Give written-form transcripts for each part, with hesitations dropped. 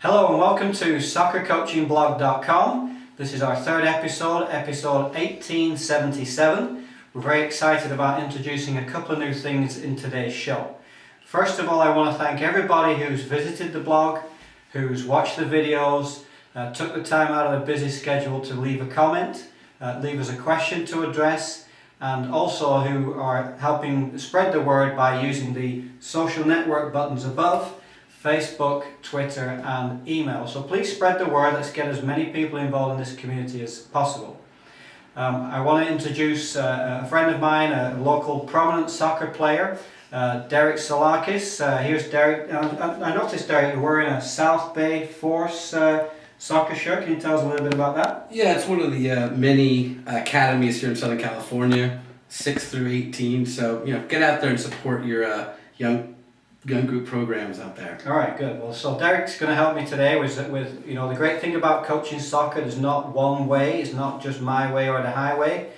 Hello and welcome to soccercoachingblog.com. This is our third episode, episode 1877. We're very excited about introducing a couple of new things in today's show. First of all, I want to thank everybody who's visited the blog, who's watched the videos, took the time out of their busy schedule to leave a comment, leave us a question to address, and also who are helping spread the word by using the social network buttons above, Facebook, Twitter and email. So please spread the word. Let's get as many people involved in this community as possible. I want to introduce a friend of mine, a local prominent soccer player, Derek Soulakis. Here's Derek. I noticed, Derek, you're wearing a South Bay Force soccer shirt. Can you tell us a little bit about that? Yeah, it's one of the many academies here in Southern California, 6 through 18. So, get out there and support your young group programs out there. All right, good. Well, so Derek's going to help me today with the great thing about coaching soccer. There's not one way. It's not just my way or the highway.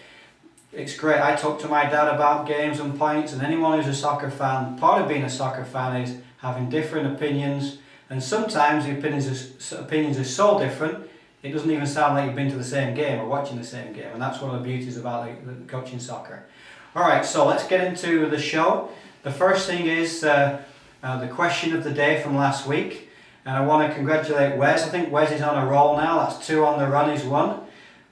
It's great. I talk to my dad about games and points, and anyone who's a soccer fan, part of being a soccer fan is having different opinions, and sometimes the opinions are so different it doesn't even sound like you've been to the same game or watching the same game, and that's one of the beauties about the coaching soccer. All right, so let's get into the show. The first thing is the question of the day from last week, and I want to congratulate Wes. I think Wes is on a roll now. That's 2 on the run, he's won.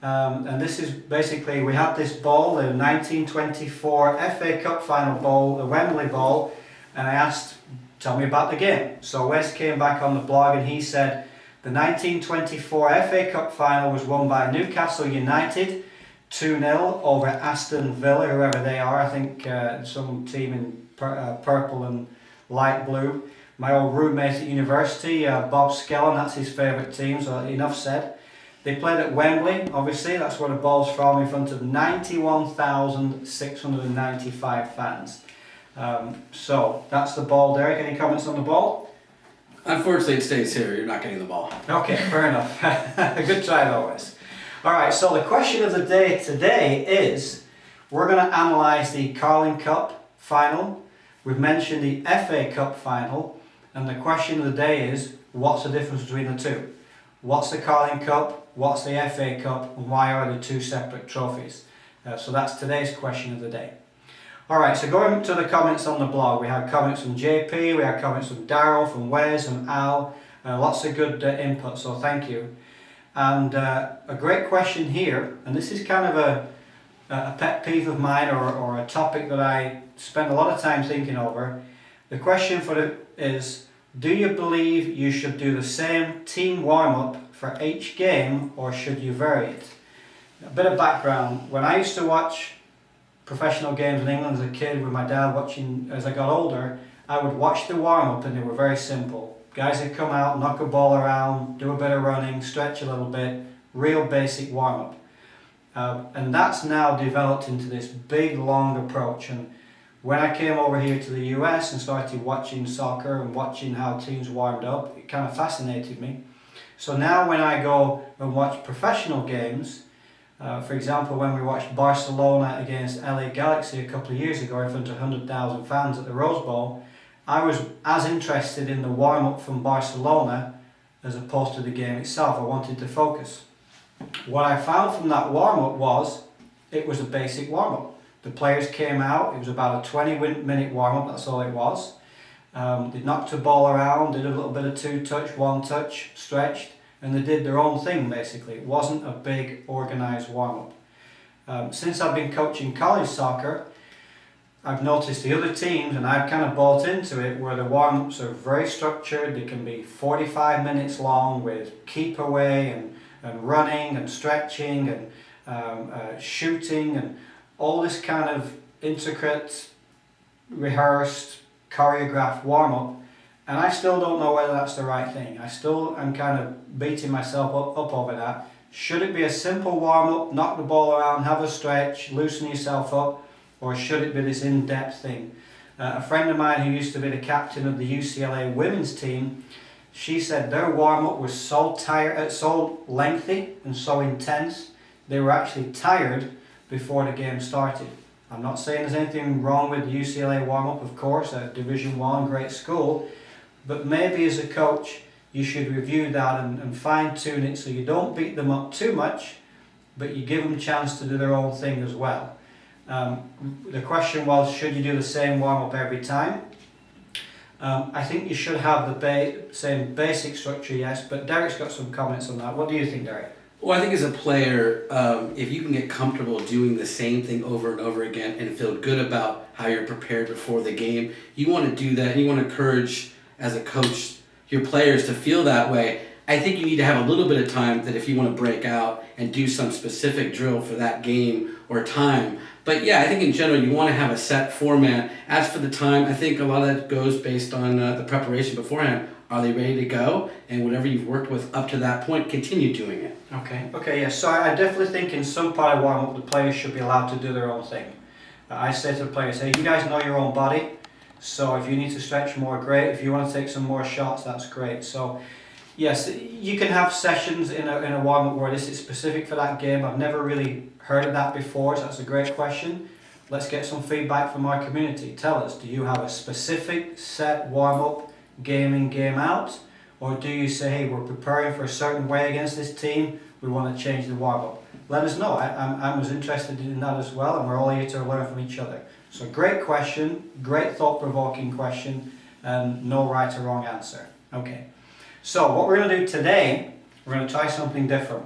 And this is basically, we had this ball, the 1924 FA Cup final ball, the Wembley ball, and I asked, tell me about the game. So Wes came back on the blog and he said the 1924 FA Cup final was won by Newcastle United 2-0 over Aston Villa, whoever they are. I think some team in purple and light blue. My old roommate at university, Bob Skellon, that's his favourite team, so enough said. They played at Wembley, obviously, that's where the ball's from, in front of 91,695 fans. So that's the ball, Derek. Any comments on the ball? Unfortunately, it stays here. You're not getting the ball. Okay, fair enough. Good try always. All right, so the question of the day today is, we're going to analyse the Carling Cup final. We've mentioned the FA Cup final, and the question of the day is, what's the difference between the two? What's the Carling Cup? What's the FA Cup? And why are they two separate trophies? So that's today's question of the day. Alright, so going to the comments on the blog, we had comments from JP, we had comments from Daryl, from Wes, and Al. Lots of good input, so thank you. And a great question here, and this is kind of a pet peeve of mine, or a topic that I spend a lot of time thinking over. The question is, do you believe you should do the same team warm-up for each game, or should you vary it? A bit of background. When I used to watch professional games in England as a kid with my dad watching, as I got older, I would watch the warm-up and they were very simple. Guys would come out, knock a ball around, do a bit of running, stretch a little bit, real basic warm-up. And that's now developed into this big, long approach. And when I came over here to the US and started watching soccer and watching how teams warmed up, it kind of fascinated me. So now when I go and watch professional games, for example, when we watched Barcelona against LA Galaxy a couple of years ago in front of 100,000 fans at the Rose Bowl, I was as interested in the warm-up from Barcelona as opposed to the game itself. I wanted to focus. What I found from that warm-up was, it was a basic warm-up. The players came out, it was about a 20-minute warm-up, that's all it was. They knocked the ball around, did a little bit of 2-touch, 1-touch, stretched, and they did their own thing basically. It wasn't a big organised warm-up. Since I've been coaching college soccer, I've noticed the other teams, and I've kind of bought into it, where the warm-ups are very structured. They can be 45 minutes long with keep away and running and stretching and shooting and all this kind of intricate, rehearsed, choreographed warm-up, and I still don't know whether that's the right thing. I still am kind of beating myself up over that. Should it be a simple warm-up, knock the ball around, have a stretch, loosen yourself up, or should it be this in-depth thing? A friend of mine who used to be the captain of the UCLA women's team, she said their warm-up was so lengthy and so intense, they were actually tired before the game started. I'm not saying there's anything wrong with the UCLA warm-up, of course, a Division I, great school, but maybe as a coach you should review that and fine tune it so you don't beat them up too much, but you give them a chance to do their own thing as well. The question was, should you do the same warm-up every time? I think you should have the same basic structure, yes, but Derek's got some comments on that. What do you think, Derek? Well, I think as a player, if you can get comfortable doing the same thing over and over again and feel good about how you're prepared before the game, you want to do that, and you want to encourage, as a coach, your players to feel that way. I think you need to have a little bit of time that if you want to break out and do some specific drill for that game or time. But yeah, I think in general you want to have a set format. As for the time, I think a lot of that goes based on the preparation beforehand. Are they ready to go? And whatever you've worked with up to that point, continue doing it. Okay, yes. So I definitely think in some part of warm-up the players should be allowed to do their own thing. I say to the players, hey, you guys know your own body, so if you need to stretch more, great. If you want to take some more shots, that's great. So yes, you can have sessions in a warm-up where this is specific for that game. I've never really heard of that before, so that's a great question. Let's get some feedback from our community. Tell us, do you have a specific set warm-up, game in, game out? Or do you say, hey, we're preparing for a certain way against this team, we want to change the warm-up? Let us know. I was interested in that as well, and we're all here to learn from each other. So great question, great thought-provoking question, and no right or wrong answer. Okay. So what we're going to do today, we're going to try something different.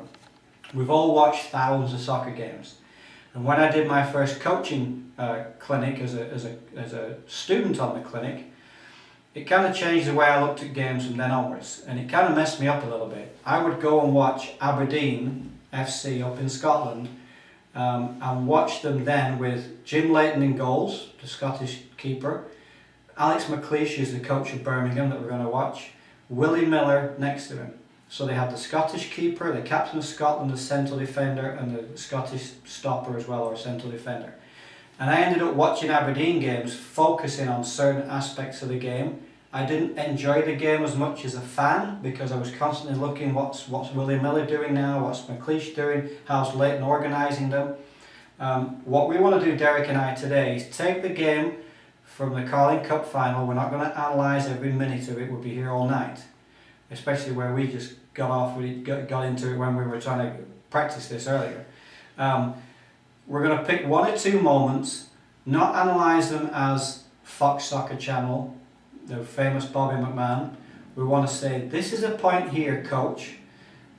We've all watched thousands of soccer games, and when I did my first coaching clinic as a student on the clinic, it kind of changed the way I looked at games from then onwards, and it kind of messed me up a little bit. I would go and watch Aberdeen FC up in Scotland, and watch them then with Jim Leighton in goals, the Scottish keeper, Alex McLeish, who's the coach of Birmingham that we're going to watch, Willie Miller next to him. So they have the Scottish keeper, the captain of Scotland, the central defender, and the Scottish stopper as well, or central defender. And I ended up watching Aberdeen games, focusing on certain aspects of the game. I didn't enjoy the game as much as a fan, because I was constantly looking what's Willie Miller doing now, what's McLeish doing, how's Leighton organising them. What we want to do, Derek and I, today is take the game from the Carling Cup final. We're not going to analyse every minute of it, we'll be here all night. Especially where we just got into it when we were trying to practice this earlier. We're going to pick one or two moments, not analyse them as Fox Soccer Channel, the famous Bobby McMahon. We want to say, this is a point here, coach,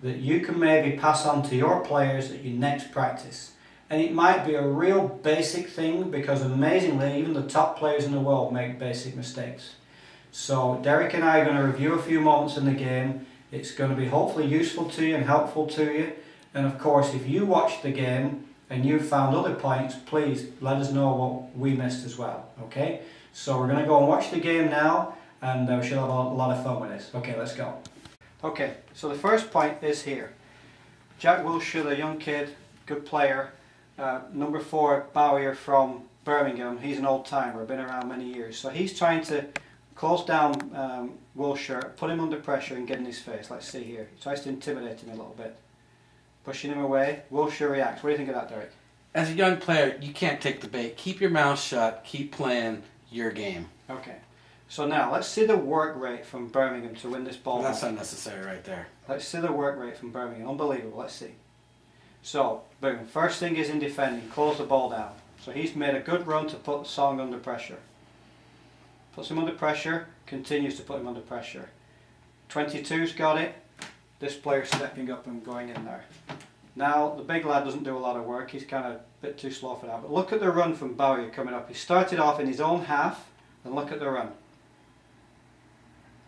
that you can maybe pass on to your players at your next practice. And it might be a real basic thing, because amazingly, even the top players in the world make basic mistakes. So Derek and I are going to review a few moments in the game. It's going to be hopefully useful to you and helpful to you. And of course, if you watched the game and you found other points, please let us know what we missed as well. Okay? So we're going to go and watch the game now, and we should have a lot of fun with this. Okay, let's go. Okay, so the first point is here. Jack Wilshere, the young kid, good player, number 4 Bowyer from Birmingham. He's an old timer, been around many years. So he's trying to close down Wilshere, put him under pressure and get in his face. Let's see here. He tries to intimidate him a little bit. Pushing him away. Wilshere reacts. What do you think of that, Derek? As a young player, you can't take the bait. Keep your mouth shut. Keep playing your game. Okay. So now, let's see the work rate from Birmingham to win this ball. That's unnecessary right there. Let's see the work rate from Birmingham. Unbelievable. Let's see. So, boom. First thing is in defending. Close the ball down. So he's made a good run to put Song under pressure. Puts him under pressure. Continues to put him under pressure. 22's got it. This player stepping up and going in there. Now, the big lad doesn't do a lot of work. He's kind of a bit too slow for that. But look at the run from Bowyer coming up. He started off in his own half, and look at the run.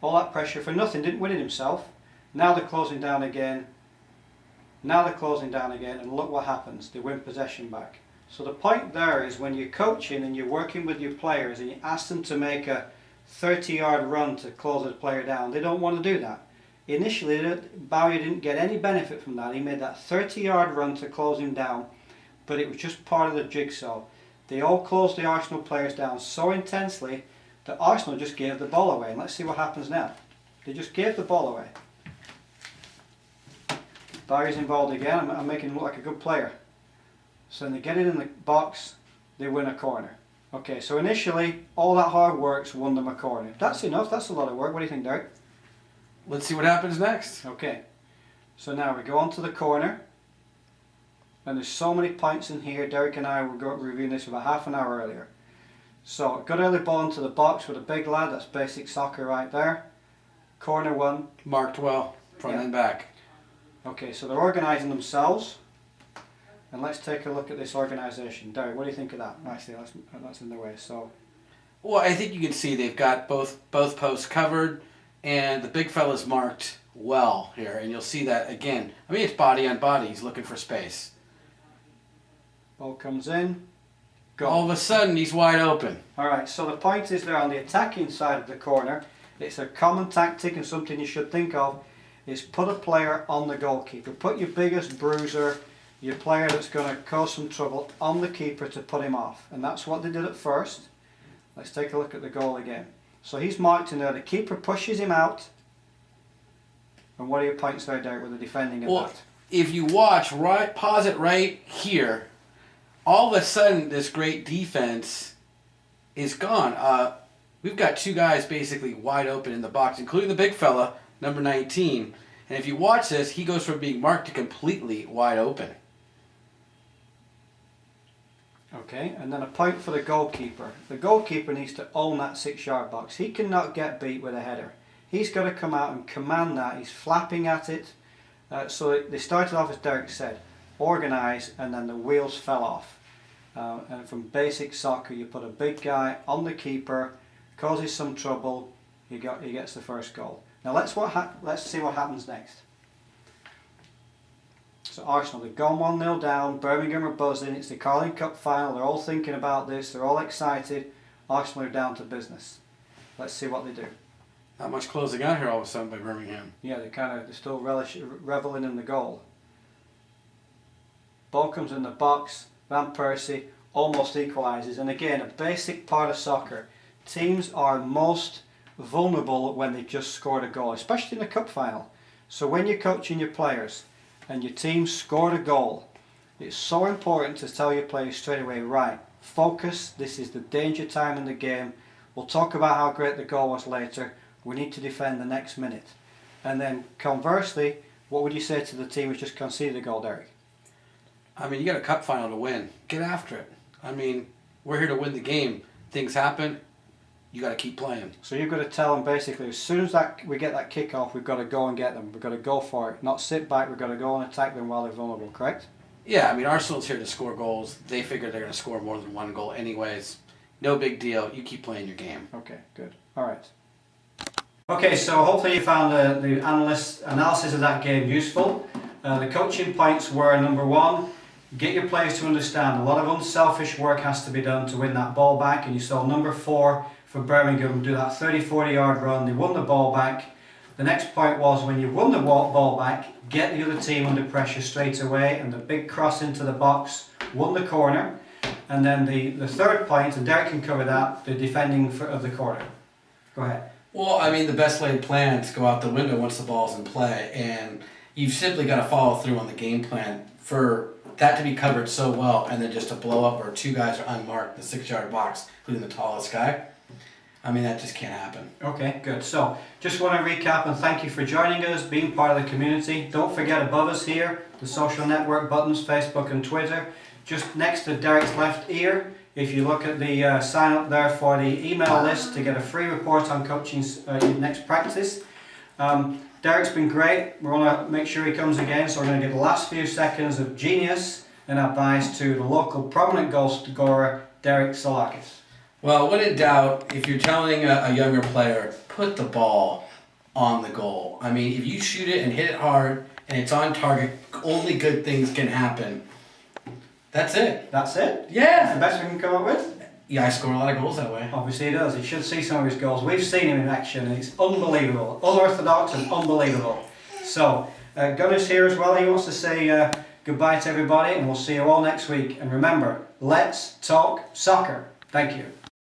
All that pressure for nothing. Didn't win it himself. Now they're closing down again. Now they're closing down again, and look what happens. They win possession back. So the point there is, when you're coaching and you're working with your players and you ask them to make a 30-yard run to close the player down, they don't want to do that. Initially, Bowyer didn't get any benefit from that. He made that 30-yard run to close him down, but it was just part of the jigsaw. They all closed the Arsenal players down so intensely that Arsenal just gave the ball away. And let's see what happens now. They just gave the ball away. Bowyer's involved again. I'm making him look like a good player. So when they get it in the box, they win a corner. Okay, so initially, all that hard work's won them a corner. That's enough. That's a lot of work. What do you think, Derek? let's see what happens next. Okay. So now we go on to the corner. And there's so many points in here. Derek and I were reviewing this about half an hour earlier. So, good early ball into the box with a big lad. That's basic soccer right there. Corner 1. Marked well, front and back. Okay, so they're organising themselves. And let's take a look at this organisation. Derek, what do you think of that? Actually, that's in the way. So, well, I think you can see they've got both posts covered, and the big fella's marked well here, and you'll see that again. I mean, it's body on body. He's looking for space. Ball comes in. Go. All of a sudden, he's wide open. Alright, so the point is there on the attacking side of the corner. It's a common tactic and something you should think of, is put a player on the goalkeeper. Put your biggest bruiser, your player that's going to cause some trouble, on the keeper to put him off. And that's what they did at first. Let's take a look at the goal again. So he's marked in there. The keeper pushes him out. And what are your points there, Derek, with the defending of that? If you watch, pause it right here. All of a sudden, this great defense is gone. We've got two guys basically wide open in the box, including the big fella, number 19. And if you watch this, he goes from being marked to completely wide open. Okay, and then a point for the goalkeeper. The goalkeeper needs to own that 6-yard box. He cannot get beat with a header. He's got to come out and command that. He's flapping at it. So they started off, as Derek said, organise, and then the wheels fell off. And from basic soccer, you put a big guy on the keeper, causes some trouble, he gets the first goal. Now let's see what happens next. So Arsenal, they've gone 1-0 down, Birmingham are buzzing, it's the Carling Cup final, they're all thinking about this, they're all excited. Arsenal are down to business. Let's see what they do. Not much closing out here all of a sudden by Birmingham. Yeah, they're still reveling in the goal. Ball comes in the box, Van Persie almost equalises, and again, a basic part of soccer. Teams are most vulnerable when they've just scored a goal, especially in a cup final. So when you're coaching your players and your team scored a goal, it's so important to tell your players straight away, right, focus, this is the danger time in the game. We'll talk about how great the goal was later. We need to defend the next minute. And then conversely, what would you say to the team who's just conceded a goal, Derek? I mean, you got a cup final to win. Get after it. I mean, we're here to win the game. Things happen. You got to keep playing. So you've got to tell them basically, as soon as we get that kick off, we've got to go and get them. We've got to go for it. Not sit back. We've got to go and attack them while they're vulnerable, correct? Yeah, I mean, Arsenal's here to score goals. They figure they're going to score more than one goal anyways. No big deal. You keep playing your game. Okay, good. All right. Okay, so hopefully you found the analysis of that game useful. The coaching points were, number 1, get your players to understand a lot of unselfish work has to be done to win that ball back, and you saw number 4 for Birmingham do that 30-40 yard run. They won the ball back. The next point was, when you won the ball back, get the other team under pressure straight away, and the big cross into the box won the corner. And then the third point, and Derek can cover that, the defending of the corner. Go ahead. Well, I mean, the best laid plans go out the window once the ball's in play, and you've simply got to follow through on the game plan for that to be covered so well, and then just to blow up where two guys are unmarked in the 6-yard box, including the tallest guy. I mean, that just can't happen. Okay, good. So, just want to recap and thank you for joining us, being part of the community. Don't forget above us here, the social network buttons, Facebook and Twitter. Just next to Derek's left ear, if you look at the sign up there for the email list to get a free report on coaching's next practice. Derek's been great. We want to make sure he comes again, so we're going to give the last few seconds of genius and advice to the local prominent goal scorer, Derek Soulakis. Well, when in doubt, if you're telling a younger player, put the ball on the goal. I mean, if you shoot it and hit it hard and it's on target, only good things can happen. That's it. That's it? Yeah. That's the best we can come up with? Yeah, I score a lot of goals that way. Obviously he does. You should see some of his goals. We've seen him in action and it's unbelievable. Unorthodox and unbelievable. So, Gunner's here as well. He wants to say goodbye to everybody and we'll see you all next week. And remember, let's talk soccer. Thank you.